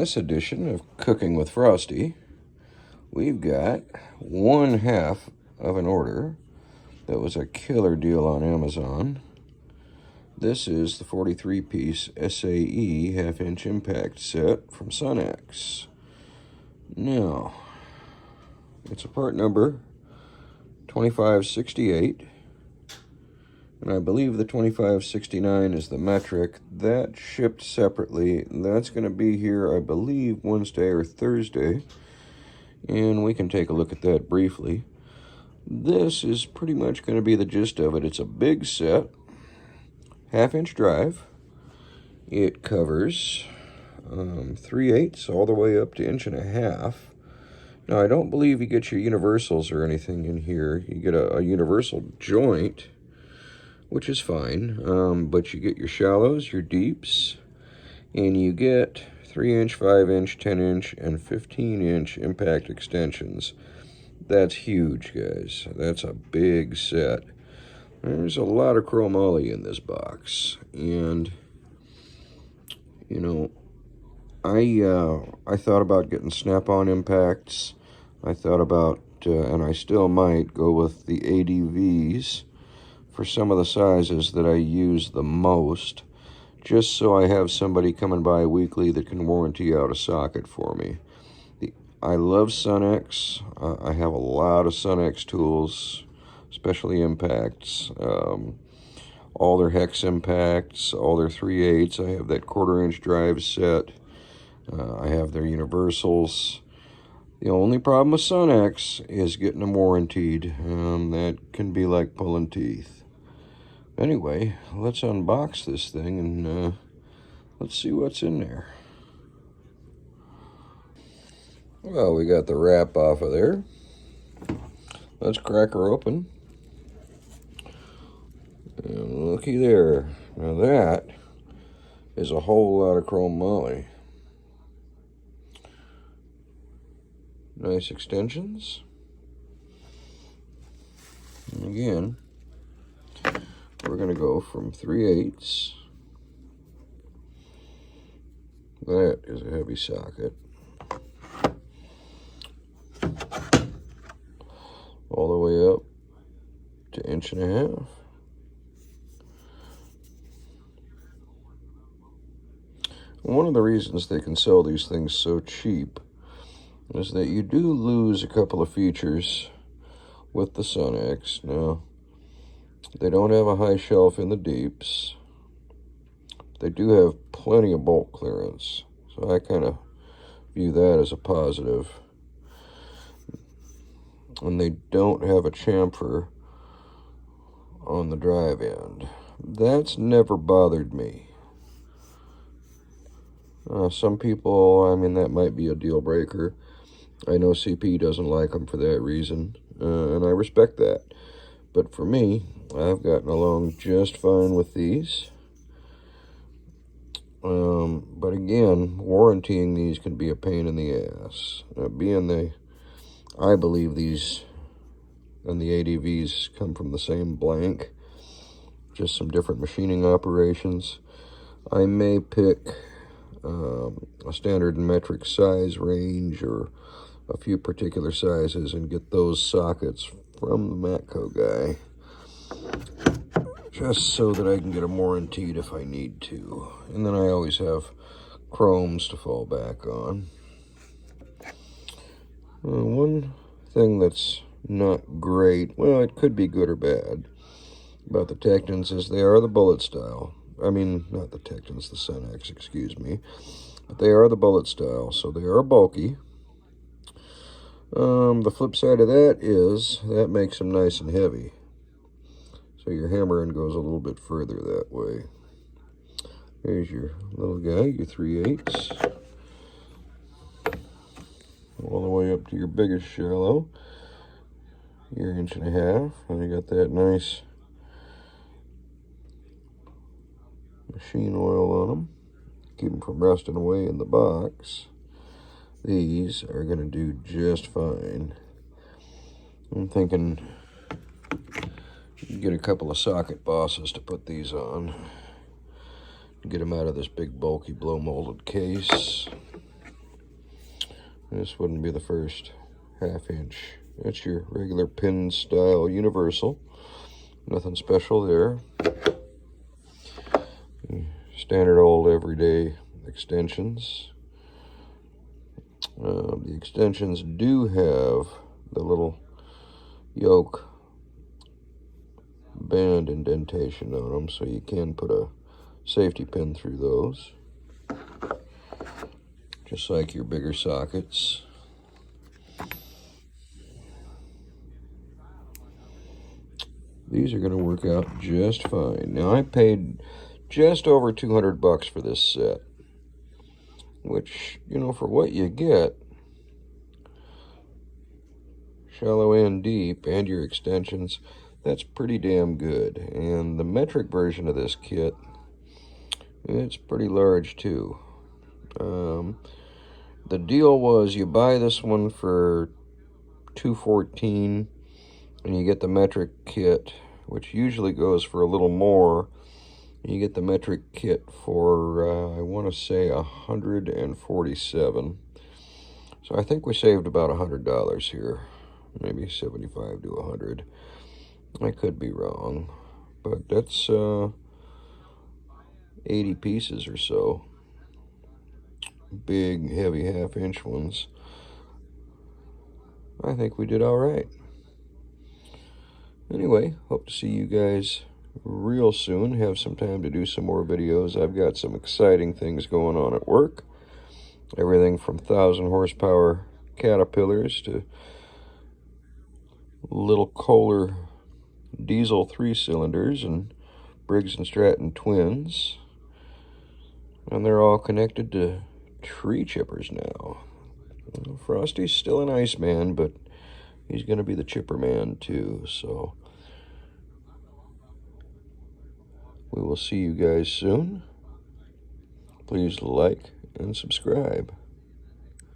this edition of Cooking with Frosty, we've got 1/2 of an order that was a killer deal on Amazon. This is the 43-piece SAE half-inch impact set from Sunex. Now, it's a part number 2568, and I believe the 2569 is the metric. That shipped separately. That's going to be here, I believe, Wednesday or Thursday, and we can take a look at that briefly. This is pretty much going to be the gist of it. It's a big set, half-inch drive. It covers 3/8 all the way up to 1.5 inches. Now, I don't believe you get your universals or anything in here. You get a universal joint, which is fine, but you get your shallows, your deeps, and you get 3-inch, 5-inch, 10-inch, and 15-inch impact extensions. That's huge, guys. That's a big set. There's a lot of chromoly in this box, and you know, I thought about getting snap-on impacts. I thought about, and I still might, go with the ADVs for some of the sizes that I use the most, just so I have somebody coming by weekly that can warranty out a socket for me. I love Sunex. I have a lot of Sunex tools, especially impacts. All their hex impacts, all their 3/8. I have that 1/4-inch drive set. I have their universals. The only problem with Sunex is getting them warrantied. That can be like pulling teeth. Anyway, let's unbox this thing and let's see what's in there. Well, we got the wrap off of there. Let's crack her open. And looky there. Now that is a whole lot of chromoly. Nice extensions. And again, we're going to go from 3/8. That is a heavy socket. All the way up to 1.5 inches. One of the reasons they can sell these things so cheap is that you do lose a couple of features with the Sunex. Now, they don't have a high shelf in the deeps. They do have plenty of bolt clearance, so I kind of view that as a positive. And they don't have a chamfer on the drive end. That's never bothered me. Some people, I mean, that might be a deal breaker. I know CP doesn't like them for that reason, and I respect that. But for me, I've gotten along just fine with these. But again, warrantying these can be a pain in the ass. I believe these and the ADVs come from the same blank, just some different machining operations. I may pick a standard and metric size range or a few particular sizes and get those sockets from the Matco guy, just so that I can get them warrantied if I need to. And then I always have chromes to fall back on. One thing that's not great, well, it could be good or bad, about the Tectons is they are the bullet style. I mean, not the Tectons, the Sunex, excuse me. But they are the bullet style, so they are bulky. The flip side of that is that makes them nice and heavy. So your hammering goes a little bit further that way. There's your little guy, your 3/8. All the way up to your biggest shallow, your 1.5 inches. And you got that nice machine oil on them. Keep them from rusting away in the box. These are going to do just fine. I'm thinking you get a couple of socket bosses to put these on. Get them out of this big bulky blow molded case. This wouldn't be the first 1/2 inch. That's your regular pin style universal. Nothing special there. Standard old everyday extensions. The extensions do have the little yoke band indentation on them, so you can put a safety pin through those, just like your bigger sockets. These are going to work out just fine. Now, I paid just over 200 bucks for this set, which, you know, for what you get, shallow and deep, and your extensions, that's pretty damn good. And the metric version of this kit, it's pretty large too. The deal was you buy this one for $214, and you get the metric kit, which usually goes for a little more. You get the metric kit for, I want to say, $147. So I think we saved about $100 here, maybe 75 to 100. I could be wrong, but that's 80 pieces or so. Big, heavy 1/2 inch ones. I think we did all right. Anyway, hope to see you guys real soon. Have some time to do some more videos. I've got some exciting things going on at work. Everything from 1,000 horsepower Caterpillars to little Kohler diesel 3-cylinders and Briggs & Stratton twins. And they're all connected to tree chippers now. Frosty's still an ice man, but he's going to be the chipper man too. So we will see you guys soon. Please like and subscribe.